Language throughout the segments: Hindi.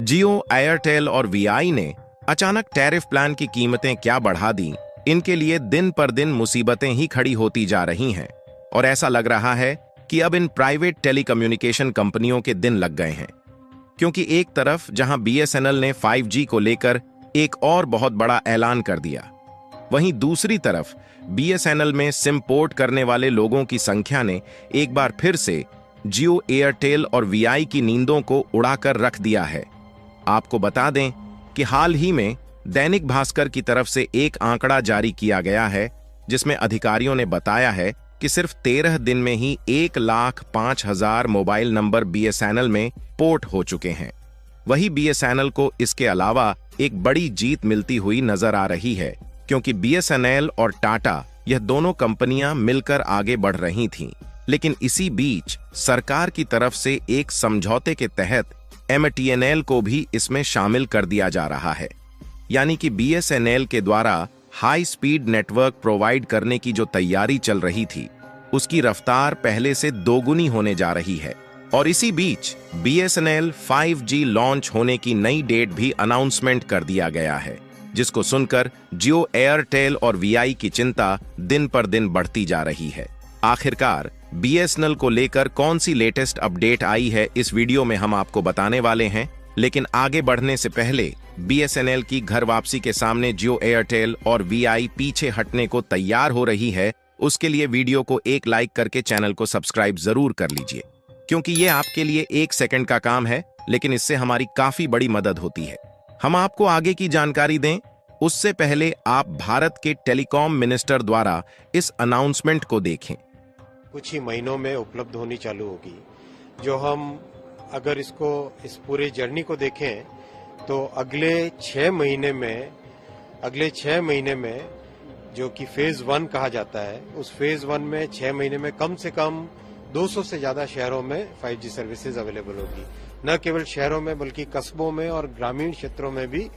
जियो, एयरटेल और वीआई ने अचानक टैरिफ प्लान की कीमतें क्या बढ़ा दी, इनके लिए दिन पर दिन मुसीबतें ही खड़ी होती जा रही हैं और ऐसा लग रहा है कि अब इन प्राइवेट टेलीकम्युनिकेशन कंपनियों के दिन लग गए हैं। क्योंकि एक तरफ जहां बीएसएनएल ने 5G को लेकर एक और बहुत बड़ा ऐलान कर दिया, वहीं दूसरी तरफ बीएसएनएल में सिम पोर्ट करने वाले लोगों की संख्या ने एक बार फिर से जियो, एयरटेल और वीआई की नींदों को उड़ाकर रख दिया है। आपको बता दें कि हाल ही में दैनिक भास्कर की तरफ से एक आंकड़ा जारी किया गया है, जिसमें अधिकारियों ने बताया है कि सिर्फ 13 दिन में ही 1,05,000 मोबाइल नंबर बीएसएनएल में पोर्ट हो चुके हैं। वही बीएसएनएल को इसके अलावा एक बड़ी जीत मिलती हुई नजर आ रही है, क्योंकि बीएसएनएल और टाटा, यह दोनों कंपनियां मिलकर आगे बढ़ रही थीं। लेकिन इसी बीच सरकार की तरफ से एक समझौते के तहत एमटीएनएल को भी इसमें शामिल कर दिया जा रहा है। यानी कि बीएसएनएल के द्वारा हाई स्पीड नेटवर्क प्रोवाइड करने की जो तैयारी चल रही थी, उसकी रफ्तार पहले से दोगुनी होने जा रही है। और इसी बीच बीएसएनएल 5G लॉन्च होने की नई डेट भी अनाउंसमेंट कर दिया गया है, जिसको सुनकर जियो, एयरटेल और वीआई की चिंता दिन पर दिन बढ़ती जा रही है। आखिरकार बीएसएनएल को लेकर कौन सी लेटेस्ट अपडेट आई है, इस वीडियो में हम आपको बताने वाले हैं। लेकिन आगे बढ़ने से पहले बीएसएनएल की घर वापसी के सामने जियो, एयरटेल और वीआई पीछे हटने को तैयार हो रही है, उसके लिए वीडियो को एक लाइक करके चैनल को सब्सक्राइब जरूर कर लीजिए, क्योंकि ये आपके लिए 1 सेकंड का काम है, लेकिन इससे हमारी काफी बड़ी मदद होती है। हम आपको आगे की जानकारी दें, उससे पहले आप भारत के टेलीकॉम मिनिस्टर द्वारा इस अनाउंसमेंट को देखें। कुछ ही महीनों में उपलब्ध होनी चालू होगी। जो हम अगर इस पूरे जर्नी को देखें तो अगले 6 महीने में जो कि फेज 1 कहा जाता है, उस फेज 1 में 6 महीने में कम से कम 200 से ज्यादा शहरों में 5G सर्विसेज अवेलेबल होगी। न केवल शहरों में बल्कि कस्बों में और ग्रामीण क्षेत्रों में भी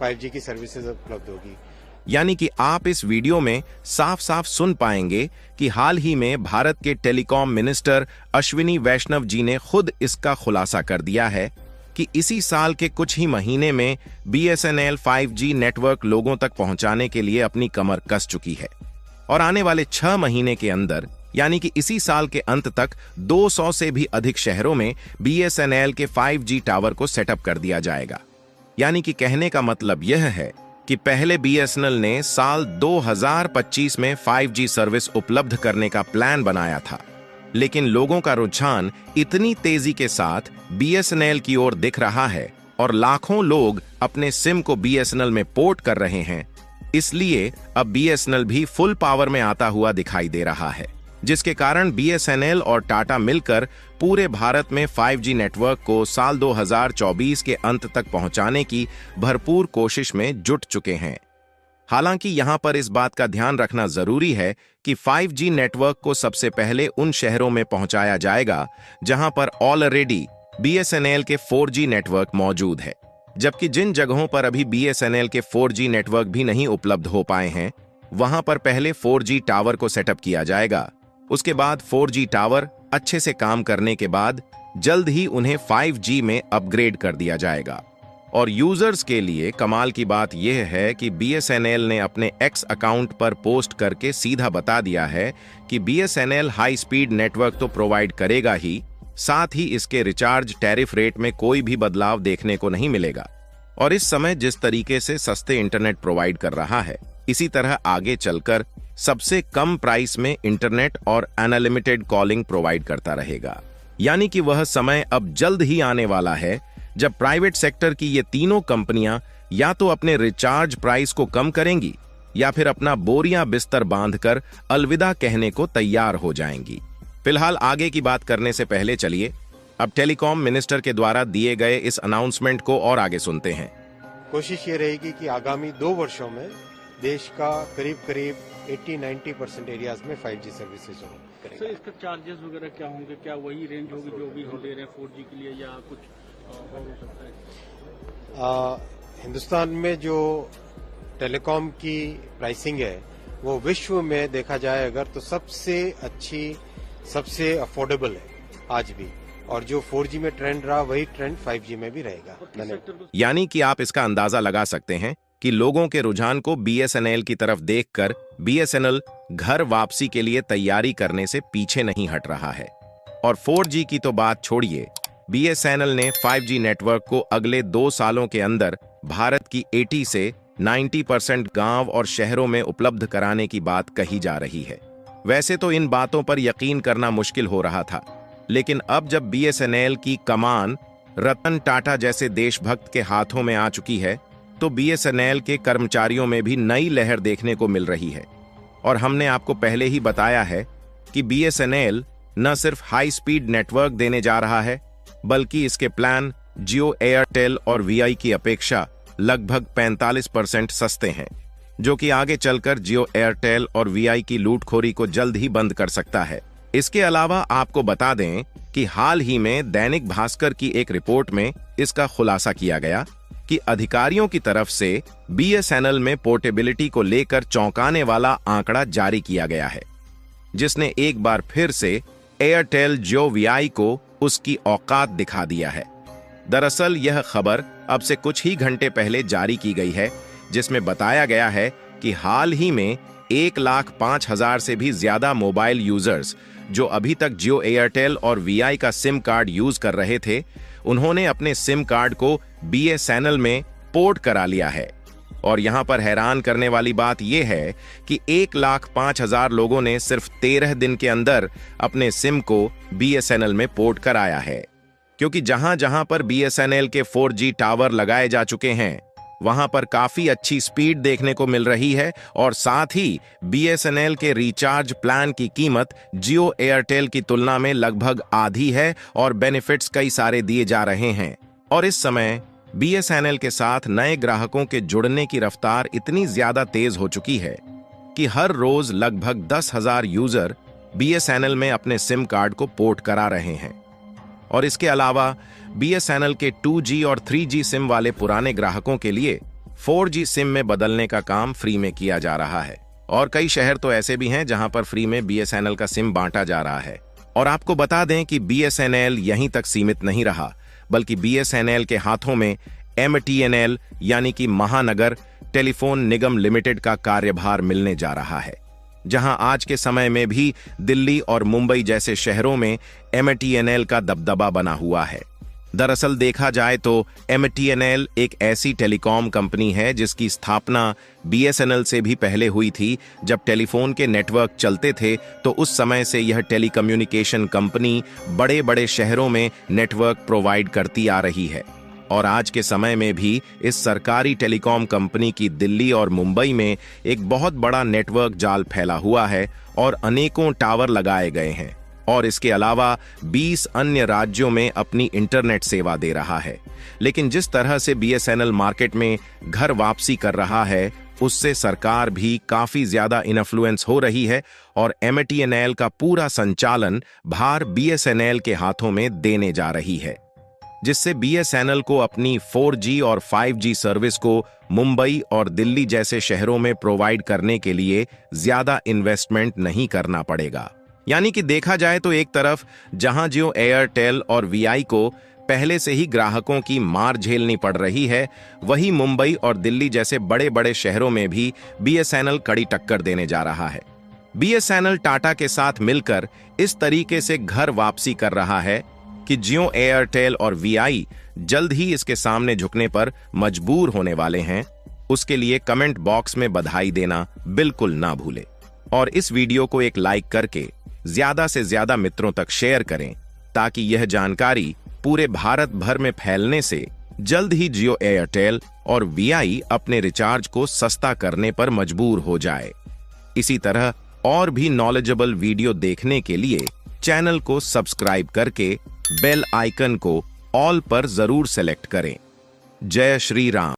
5G की सर्विसेज उपलब्ध होगी। यानी कि आप इस वीडियो में साफ साफ सुन पाएंगे कि हाल ही में भारत के टेलीकॉम मिनिस्टर अश्विनी वैष्णव जी ने खुद इसका खुलासा कर दिया है कि इसी साल के कुछ ही महीने में बीएसएनएल 5G नेटवर्क लोगों तक पहुंचाने के लिए अपनी कमर कस चुकी है और आने वाले 6 महीने के अंदर, यानी कि इसी साल के अंत तक 200 से भी अधिक शहरों में बीएसएनएल के 5G टावर को सेटअप कर दिया जाएगा। यानी कि कहने का मतलब यह है कि पहले बीएसएनएल ने साल 2025 में 5G सर्विस उपलब्ध करने का प्लान बनाया था, लेकिन लोगों का रुझान इतनी तेजी के साथ बीएसएनएल की ओर दिख रहा है और लाखों लोग अपने सिम को बीएसएनएल में पोर्ट कर रहे हैं, इसलिए अब बीएसएनएल भी फुल पावर में आता हुआ दिखाई दे रहा है, जिसके कारण बीएसएनएल और टाटा मिलकर पूरे भारत में 5G नेटवर्क को साल 2024 के अंत तक पहुंचाने की भरपूर कोशिश में जुट चुके हैं। हालांकि यहां पर इस बात का ध्यान रखना जरूरी है कि 5G नेटवर्क को सबसे पहले उन शहरों में पहुंचाया जाएगा जहां पर ऑलरेडी बीएसएनएल के 4G नेटवर्क मौजूद है, जबकि जिन जगहों पर अभी बीएसएनएल के 4G नेटवर्क भी नहीं उपलब्ध हो पाए हैं, वहां पर पहले 4G टावर को सेटअप किया जाएगा। उसके बाद 4G टावर अच्छे से काम करने के बाद जल्द ही उन्हें 5G में अपग्रेड कर दिया जाएगा। और यूजर्स के लिए कमाल की बात यह है कि बीएसएनएल ने अपने एक्स अकाउंट पर पोस्ट करके सीधा बता दिया है कि बीएसएनएल हाई स्पीड नेटवर्क तो प्रोवाइड करेगा ही, साथ ही इसके रिचार्ज टैरिफ रेट में कोई भी बदलाव देखने को नहीं मिलेगा। और इस समय जिस तरीके से सस्ते इंटरनेट प्रोवाइड कर रहा है, इसी तरह आगे चलकर सबसे कम प्राइस में इंटरनेट और अनलिमिटेड कॉलिंग प्रोवाइड करता रहेगा। यानी कि वह समय अब जल्द ही आने वाला है जब प्राइवेट सेक्टर की ये तीनों कंपनियां या तो अपने रिचार्ज प्राइस को कम करेंगी या फिर अपना बोरियां बिस्तर बांधकर अलविदा कहने को तैयार हो जाएंगी। फिलहाल आगे की बात करने से पहले चलिए अब टेलीकॉम मिनिस्टर के द्वारा दिए गए इस अनाउंसमेंट को और आगे सुनते हैं। कोशिश ये रहेगी कि आगामी 2 वर्षों में देश का करीब 80-90% एरियाज में 5G सर्विसेज हो। सर, इसका चार्जेस वगैरह क्या होंगे? क्या वही रेंज होगी जो अभी हम दे रहे हैं 4G के लिए, या कुछ और हो सकता है? हिंदुस्तान में जो टेलीकॉम की प्राइसिंग है वो विश्व में देखा जाए अगर तो सबसे अच्छी, सबसे अफोर्डेबल है आज भी। और जो 4G में ट्रेंड रहा वही ट्रेंड 5G में भी रहेगा। धन्यवाद। यानी कि आप इसका अंदाजा लगा सकते हैं कि लोगों के रुझान को BSNL की तरफ देखकर BSNL घर वापसी के लिए तैयारी करने से पीछे नहीं हट रहा है। और 4G की तो बात छोड़िए, BSNL ने 5G नेटवर्क को अगले 2 सालों के अंदर भारत की 80 से 90% गांव और शहरों में उपलब्ध कराने की बात कही जा रही है। वैसे तो इन बातों पर यकीन करना मुश्किल हो रहा था, लेकिन अब जब BSNL की कमान रतन टाटा जैसे देशभक्त के हाथों में आ चुकी है, तो BSNL के कर्मचारियों में भी नई लहर देखने को मिल रही है। और हमने आपको पहले ही बताया है कि BSNL न सिर्फ हाई स्पीड नेटवर्क देने जा रहा है, बल्कि इसके प्लान जियो, एयरटेल और VI की अपेक्षा लगभग 45% सस्ते हैं, जो कि आगे चलकर जियो, एयरटेल और VI की लूटखोरी को जल्द ही बंद कर सकता है। इसके अलावा आपको बता दें कि हाल ही में दैनिक भास्कर की एक रिपोर्ट में इसका खुलासा किया गया कि अधिकारियों की तरफ से BSNL में पोर्टेबिलिटी को लेकर चौंकाने वाला आंकड़ा जारी किया गया है, जिसने एक बार फिर से एयरटेल, जियो, VI को उसकी औकात दिखा दिया है। दरअसल यह खबर अब से कुछ ही घंटे पहले जारी की गई है, जिसमें बताया गया है कि हाल ही में 1,05,000 से भी ज्यादा मोबाइल यूजर्स जो अभी तक जियो, एयरटेल और VI का सिम कार्ड यूज कर रहे थे, उन्होंने अपने सिम कार्ड को BSNL में पोर्ट करा लिया है। और यहां पर हैरान करने वाली बात यह है कि 1,05,000 लोगों ने सिर्फ 13 दिन के अंदर अपने सिम को BSNL में पोर्ट कराया है, क्योंकि जहां जहां पर BSNL के 4G टावर लगाए जा चुके हैं, वहां पर काफी अच्छी स्पीड देखने को मिल रही है। और साथ ही BSNL के रिचार्ज प्लान की कीमत जियो, एयरटेल की तुलना में लगभग आधी है और बेनिफिट्स कई सारे दिए जा रहे हैं। और इस समय BSNL के साथ नए ग्राहकों के जुड़ने की रफ्तार इतनी ज्यादा तेज हो चुकी है कि हर रोज लगभग 10,000 यूजर BSNL में अपने सिम कार्ड को पोर्ट करा रहे हैं। और इसके अलावा BSNL के 2G और 3G सिम वाले पुराने ग्राहकों के लिए 4G सिम में बदलने का काम फ्री में किया जा रहा है। और कई शहर तो ऐसे भी हैं जहां पर फ्री में BSNL का सिम बांटा जा रहा है। और आपको बता दें कि BSNL यहीं तक सीमित नहीं रहा, बल्कि BSNL के हाथों में MTNL यानी कि महानगर टेलीफोन निगम लिमिटेड का कार्यभार मिलने जा रहा है, जहां आज के समय में भी दिल्ली और मुंबई जैसे शहरों में MTNL का दबदबा बना हुआ है। दरअसल देखा जाए तो MTNL एक ऐसी टेलीकॉम कंपनी है जिसकी स्थापना BSNL से भी पहले हुई थी। जब टेलीफोन के नेटवर्क चलते थे तो उस समय से यह टेलीकम्युनिकेशन कंपनी बड़े बड़े शहरों में नेटवर्क प्रोवाइड करती आ रही है। और आज के समय में भी इस सरकारी टेलीकॉम कंपनी की दिल्ली और मुंबई में एक बहुत बड़ा नेटवर्क जाल फैला हुआ है और अनेकों टावर लगाए गए हैं। और इसके अलावा 20 अन्य राज्यों में अपनी इंटरनेट सेवा दे रहा है। लेकिन जिस तरह से BSNL मार्केट में घर वापसी कर रहा है, उससे सरकार भी काफी ज्यादा इन्फ्लुएंस हो रही है और MTNL का पूरा संचालन भार BSNL के हाथों में देने जा रही है, जिससे BSNL को अपनी 4G और 5G सर्विस को मुंबई और दिल्ली जैसे शहरों में प्रोवाइड करने के लिए ज्यादा इन्वेस्टमेंट नहीं करना पड़ेगा। यानी कि देखा जाए तो एक तरफ जहां जियो, एयरटेल और VI को पहले से ही ग्राहकों की मार झेलनी पड़ रही है, वहीं मुंबई और दिल्ली जैसे बड़े बड़े शहरों में भी BSNL कड़ी टक्कर देने जा रहा है। BSNL टाटा के साथ मिलकर इस तरीके से घर वापसी कर रहा है कि जियो, एयरटेल और VI जल्द ही इसके सामने झुकने पर मजबूर होने वाले हैं। उसके लिए कमेंट बॉक्स में बधाई देना बिल्कुल ना भूले और इस वीडियो को एक लाइक करके ज्यादा से ज्यादा मित्रों तक शेयर करें, ताकि यह जानकारी पूरे भारत भर में फैलने से जल्द ही जियो, एयरटेल और VI अपने रिचार्ज को सस्ता करने पर मजबूर हो जाए। इसी तरह और भी नॉलेजेबल वीडियो देखने के लिए चैनल को सब्सक्राइब करके बेल आइकन को ऑल पर जरूर सेलेक्ट करें। जय श्री राम।